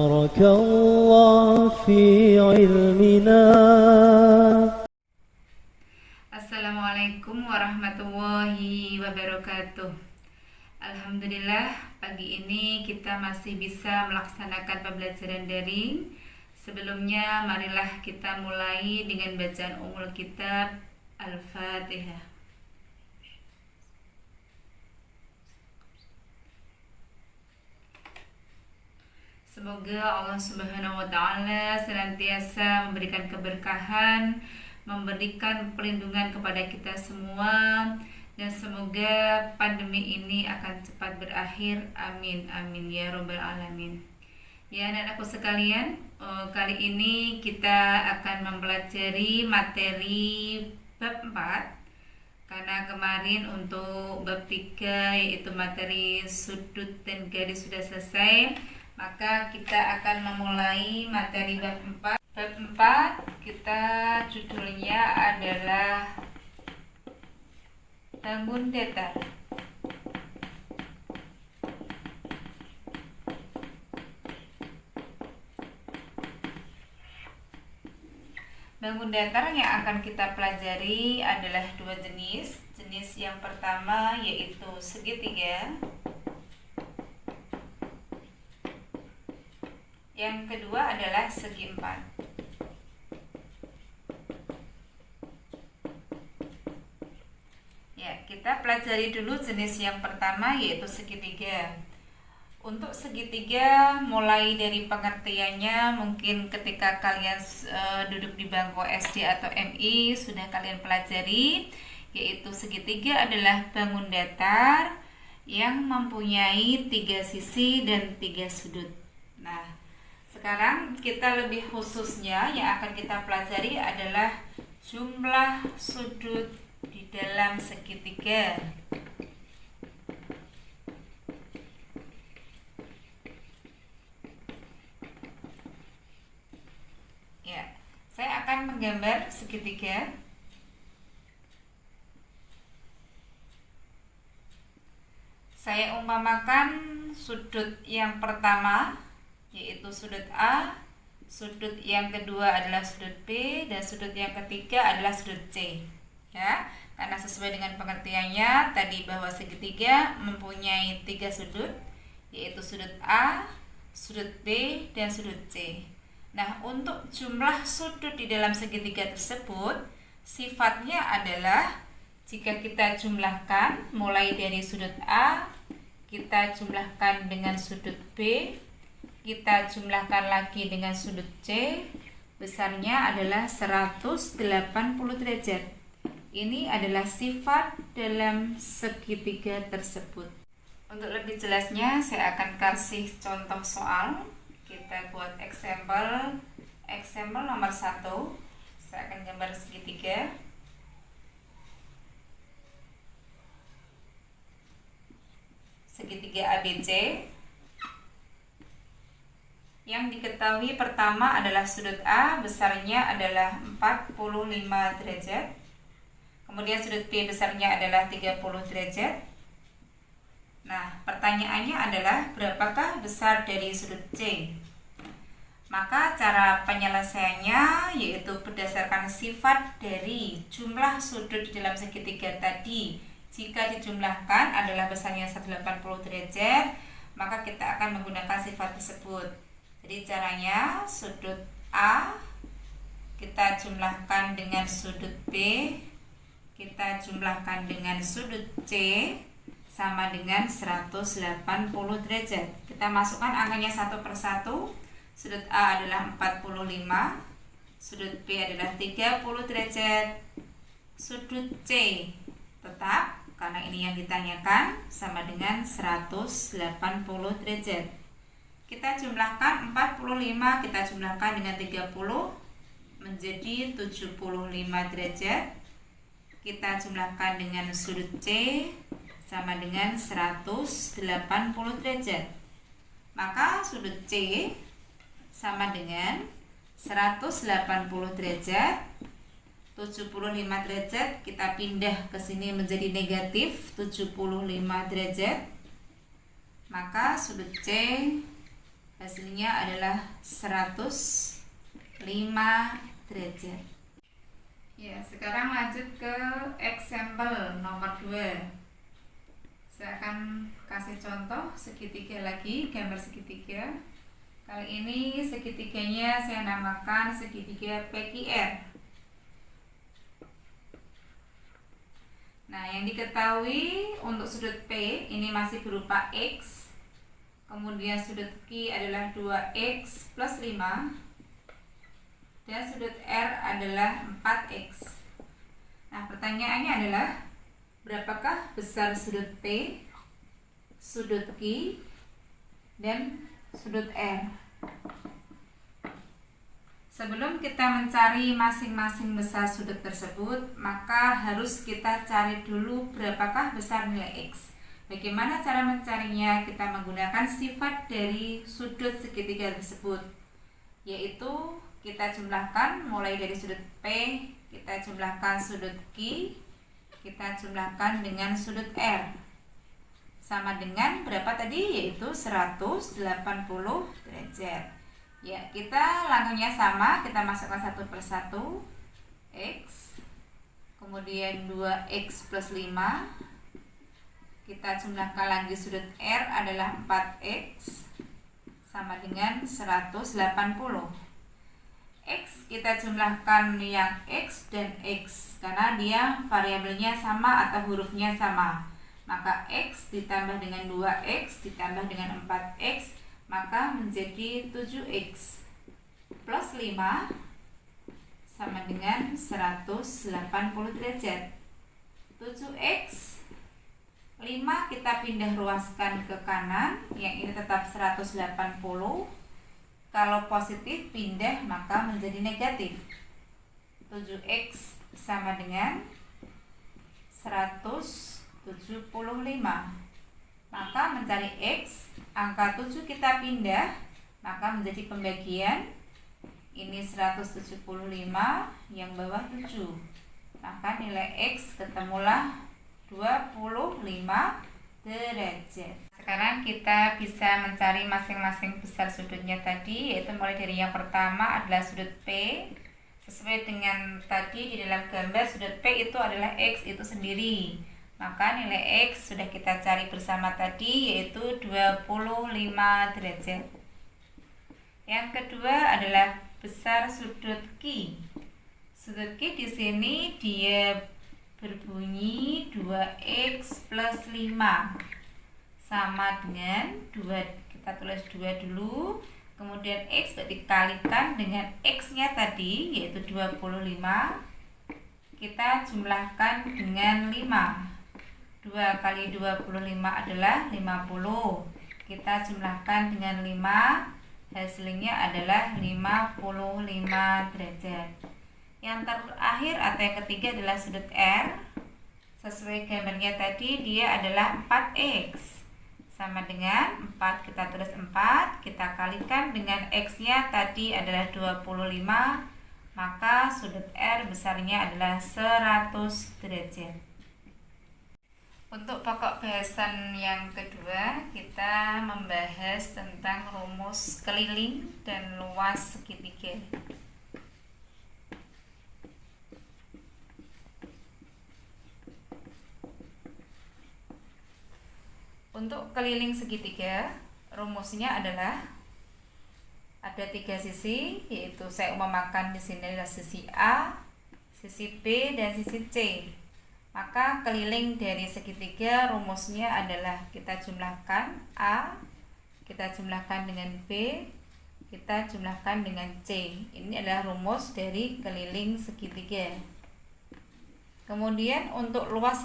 بارك الله في علمنا. Assalamualaikum warahmatullahi wabarakatuh. Alhamdulillah, pagi ini kita masih bisa melaksanakan pembelajaran daring. Sebelumnya marilah kita mulai dengan bacaan Ummul Kitab Al-Fatihah. Semoga Allah Subhanahu wa Ta'ala senantiasa memberikan keberkahan, memberikan perlindungan kepada kita semua, dan semoga pandemi ini akan cepat berakhir. Amin amin ya robbal alamin. Ya anak-anakku sekalian, kali ini kita akan mempelajari materi bab 4. Karena kemarin untuk bab 3 yaitu materi sudut dan garis sudah selesai, maka kita akan memulai materi bab 4. Bab 4 kita judulnya adalah bangun datar. Bangun datar yang akan kita pelajari adalah dua jenis. Jenis yang pertama yaitu segitiga. Yang kedua adalah segi empat. Ya, kita pelajari dulu jenis yang pertama yaitu segitiga. Untuk segitiga, mulai dari pengertiannya mungkin ketika kalian duduk di bangku SD atau MI sudah kalian pelajari, yaitu segitiga adalah bangun datar yang mempunyai 3 sisi dan 3 sudut. Nah, sekarang kita lebih khususnya yang akan kita pelajari adalah jumlah sudut di dalam segitiga. Ya, saya akan menggambar segitiga. Saya umpamakan sudut yang pertama yaitu sudut A, sudut yang kedua adalah sudut B, dan sudut yang ketiga adalah sudut C. Ya, karena sesuai dengan pengertiannya tadi bahwa segitiga mempunyai 3 sudut, yaitu sudut A, sudut B, dan sudut C. Nah, untuk jumlah sudut di dalam segitiga tersebut sifatnya adalah jika kita jumlahkan mulai dari sudut A, kita jumlahkan dengan sudut B, kita jumlahkan lagi dengan sudut C, besarnya adalah 180 derajat. Ini adalah sifat dalam segitiga tersebut. Untuk lebih jelasnya saya akan kasih contoh soal. Kita buat example nomor 1. Saya akan gambar segitiga. Segitiga ABC. Yang diketahui pertama adalah sudut A besarnya adalah 45 derajat. Kemudian sudut B besarnya adalah 30 derajat. Nah, pertanyaannya adalah berapakah besar dari sudut C? Maka cara penyelesaiannya yaitu berdasarkan sifat dari jumlah sudut di dalam segitiga tadi. Jika dijumlahkan adalah besarnya 180 derajat, maka kita akan menggunakan sifat tersebut. Jadi caranya sudut A kita jumlahkan dengan sudut B, kita jumlahkan dengan sudut C sama dengan 180 derajat. Kita masukkan angkanya satu persatu. Sudut A adalah 45, sudut B adalah 30 derajat, sudut C tetap karena ini yang ditanyakan sama dengan 180 derajat. Kita jumlahkan 45, kita jumlahkan dengan 30 menjadi 75 derajat. Kita jumlahkan dengan sudut C sama dengan 180 derajat. Maka sudut C sama dengan 180 derajat. 75 derajat kita pindah ke sini menjadi negatif 75 derajat. Maka sudut C Hasilnya adalah 105 derajat. Ya, sekarang lanjut ke example nomor 2. Saya akan kasih contoh segitiga lagi, gambar segitiga. Kali ini segitiganya saya namakan segitiga PQR. Nah, yang diketahui untuk sudut P ini masih berupa X, kemudian sudut Q adalah 2X plus 5, dan sudut R adalah 4X. Nah, pertanyaannya adalah berapakah besar sudut P, sudut Q, dan sudut R? Sebelum kita mencari masing-masing besar sudut tersebut, maka harus kita cari dulu berapakah besar nilai X. Bagaimana cara mencarinya? Kita menggunakan sifat dari sudut segitiga tersebut, yaitu kita jumlahkan mulai dari sudut P, kita jumlahkan sudut Q, kita jumlahkan dengan sudut R. Sama dengan berapa tadi? Yaitu 180 derajat. Ya, kita langkahnya sama, kita masukkan satu persatu. X, kemudian 2X plus 5, kita jumlahkan lagi sudut R adalah 4X, sama dengan 180. X kita jumlahkan yang X dan X, karena dia variabelnya sama atau hurufnya sama. Maka X ditambah dengan 2X ditambah dengan 4X, maka menjadi 7X plus 5 sama dengan 180 derajat. 7X 5 kita pindah ruaskan ke kanan, yang ini tetap 180. Kalau positif pindah maka menjadi negatif. 7X sama dengan 175. Maka mencari X, angka 7 kita pindah, maka menjadi pembagian. Ini 175, yang bawah 7. Maka nilai X ketemulah 25 derajat. Sekarang kita bisa mencari masing-masing besar sudutnya tadi, yaitu mulai dari yang pertama adalah sudut P. Sesuai dengan tadi di dalam gambar, sudut P itu adalah X itu sendiri. Maka nilai X sudah kita cari bersama tadi, yaitu 25 derajat. Yang kedua adalah besar sudut Q. Sudut Q di sini dia berbunyi 2X plus 5 sama dengan 2, kita tulis 2 dulu, kemudian X dikalikan dengan X-nya tadi, yaitu 25, kita jumlahkan dengan 5. 2 kali 25 adalah 50. Kita jumlahkan dengan 5, hasilnya adalah 55 derajat. Yang terakhir atau yang ketiga adalah sudut R. Sesuai gambarnya tadi, dia adalah 4X. Sama dengan 4, kita tulis 4, kita kalikan dengan X-nya tadi adalah 25, maka sudut R besarnya adalah 100 derajat. Untuk pokok bahasan yang kedua, kita membahas tentang rumus keliling dan luas segitiga. Untuk keliling segitiga, rumusnya adalah ada 3 sisi, yaitu saya umpamakan di sini adalah sisi A, sisi B, dan sisi C. Maka keliling dari segitiga rumusnya adalah kita jumlahkan A, kita jumlahkan dengan B, kita jumlahkan dengan C. Ini adalah rumus dari keliling segitiga. Kemudian untuk luas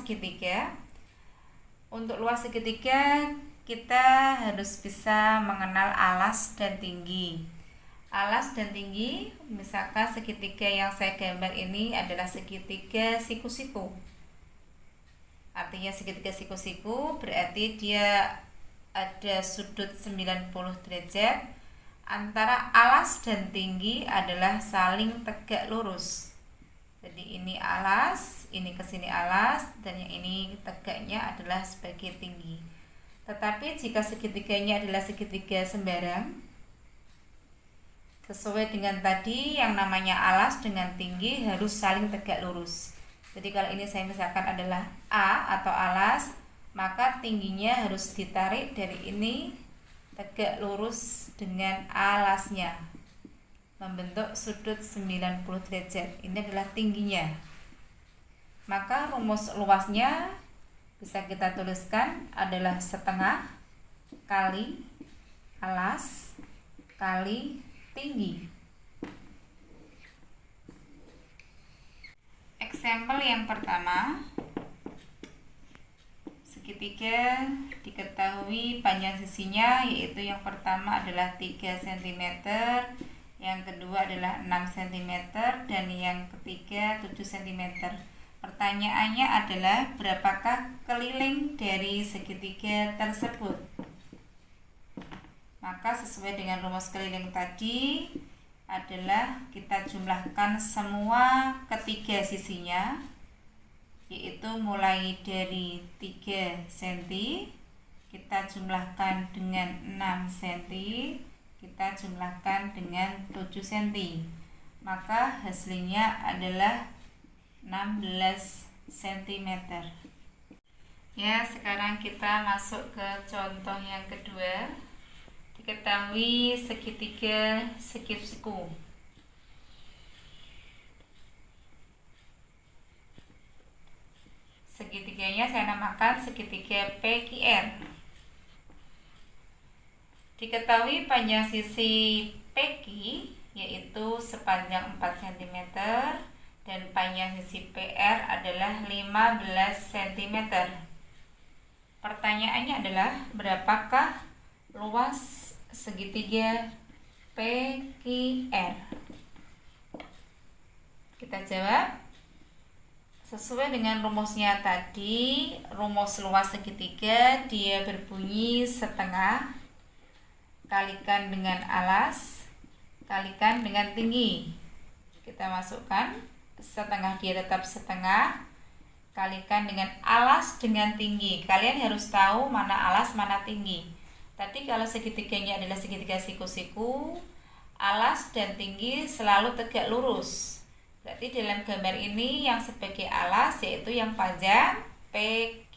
segitiga, kita harus bisa mengenal alas dan tinggi. Alas dan tinggi, misalkan segitiga yang saya gambar ini adalah segitiga siku-siku. Artinya segitiga siku-siku berarti dia ada sudut 90 derajat. Antara alas dan tinggi adalah saling tegak lurus. Jadi ini alas, ini ke sini alas, dan yang ini tegaknya adalah sebagai tinggi. Tetapi jika segitiganya adalah segitiga sembarang, Sesuai dengan tadi, yang namanya alas dengan tinggi harus saling tegak lurus. Jadi kalau ini saya misalkan adalah A atau alas, maka tingginya harus ditarik dari ini tegak lurus dengan alasnya, membentuk sudut 90 derajat. Ini adalah tingginya. Maka rumus luasnya bisa kita tuliskan adalah setengah kali alas kali tinggi. Eksempel yang pertama, segitiga diketahui panjang sisinya, yaitu yang pertama adalah 3 cm, yang kedua adalah 6 cm, dan yang ketiga 7 cm. Pertanyaannya adalah berapakah keliling dari segitiga tersebut? Maka sesuai dengan rumus keliling tadi adalah kita jumlahkan semua ketiga sisinya, yaitu mulai dari 3 cm kita jumlahkan dengan 6 cm, kita jumlahkan dengan 7 cm, maka hasilnya adalah 16 cm. Ya, sekarang kita masuk ke contoh yang kedua. Diketahui segitiga segi siku. Segitiganya saya namakan segitiga PQR. Diketahui panjang sisi PQ yaitu sepanjang 4 cm dan panjang sisi PR adalah 15 cm. Pertanyaannya adalah berapakah luas segitiga PQR? Kita jawab sesuai dengan rumusnya tadi. Rumus luas segitiga dia berbunyi setengah kalikan dengan alas kalikan dengan tinggi. Kita masukkan setengah, dia tetap setengah, kalikan dengan alas dengan tinggi. Kalian harus tahu mana alas mana tinggi. Tadi kalau segitiganya adalah segitiga siku-siku, alas dan tinggi selalu tegak lurus. Berarti dalam gambar ini yang sebagai alas yaitu yang panjang PQ,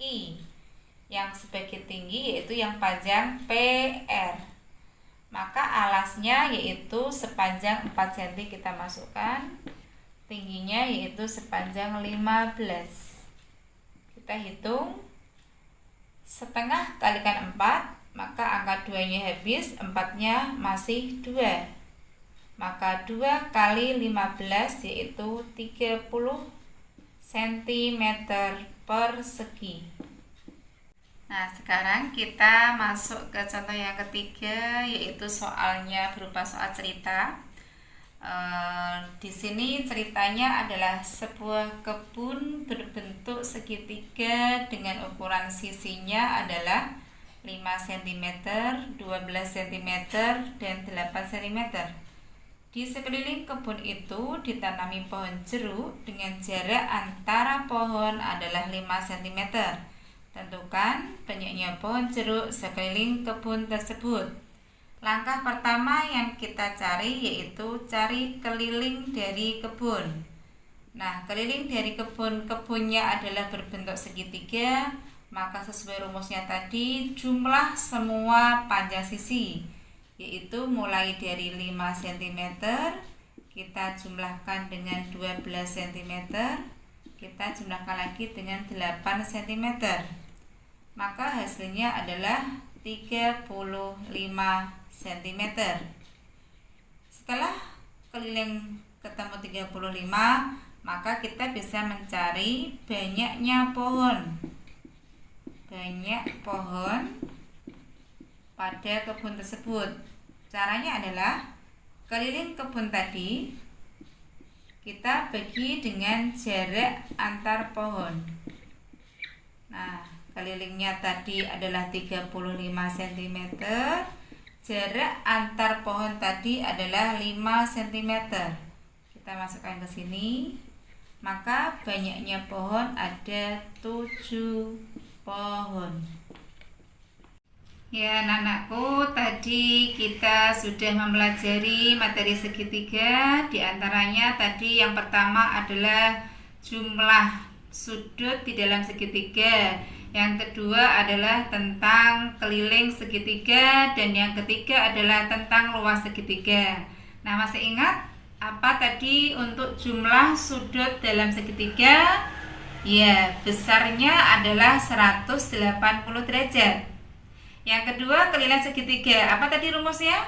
yang sebagai tinggi yaitu yang panjang PR. Maka alasnya yaitu sepanjang 4 cm kita masukkan, tingginya yaitu sepanjang 15. Kita hitung setengah kalikan 4, maka angka 2-nya habis, 4-nya masih 2. Maka 2 kali 15 yaitu 30 cm persegi. Nah, sekarang kita masuk ke contoh yang ketiga, yaitu soalnya berupa soal cerita. Di sini ceritanya adalah sebuah kebun berbentuk segitiga dengan ukuran sisinya adalah 5 cm, 12 cm, dan 8 cm. Di sekeliling kebun itu ditanami pohon jeruk dengan jarak antara pohon adalah 5 cm. Tentukan banyaknya pohon jeruk sekeliling kebun tersebut. Langkah pertama yang kita cari yaitu cari keliling dari kebun. Nah, keliling dari kebunnya adalah berbentuk segitiga, maka sesuai rumusnya tadi jumlah semua panjang sisi, yaitu mulai dari 5 cm kita jumlahkan dengan 12 cm, kita jumlahkan lagi dengan 8 cm, maka hasilnya adalah 35 cm. Setelah keliling ketemu 35, maka kita bisa mencari banyaknya pohon pada kebun tersebut. Caranya adalah keliling kebun tadi kita bagi dengan jarak antar pohon. Nah, kelilingnya tadi adalah 35 cm, jarak antar pohon tadi adalah 5 cm. Kita masukkan ke sini, maka banyaknya pohon ada 7 pohon. Ya, anak-anakku, tadi kita sudah mempelajari materi segitiga. Di antaranya tadi yang pertama adalah jumlah sudut di dalam segitiga. Yang kedua adalah tentang keliling segitiga, dan yang ketiga adalah tentang luas segitiga. Nah, masih ingat apa tadi untuk jumlah sudut dalam segitiga? Ya, besarnya adalah 180 derajat. Yang kedua, keliling segitiga. Apa tadi rumusnya?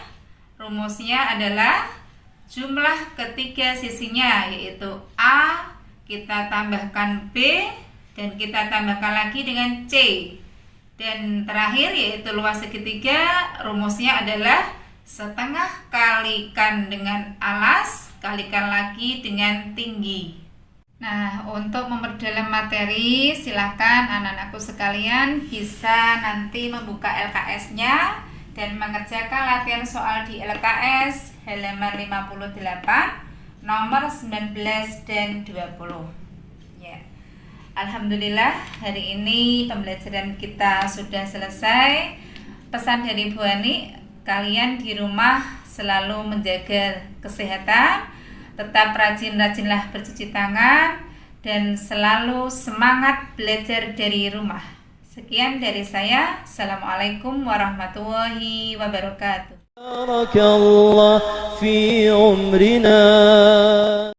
Rumusnya adalah jumlah ketiga sisinya, yaitu A, kita tambahkan B, dan kita tambahkan lagi dengan C. Dan terakhir yaitu luas segitiga, rumusnya adalah setengah kalikan dengan alas, kalikan lagi dengan tinggi. Nah, untuk memperdalam materi, silakan anak-anakku sekalian bisa nanti membuka LKS-nya dan mengerjakan latihan soal di LKS halaman 58, nomor 19 dan 20. Ya. Alhamdulillah, hari ini pembelajaran kita sudah selesai. Pesan dari Bu Ani, kalian di rumah selalu menjaga kesehatan, tetap rajin-rajinlah bercuci tangan, dan selalu semangat belajar dari rumah. Sekian dari saya. Assalamualaikum warahmatullahi wabarakatuh. بارك الله في عمرنا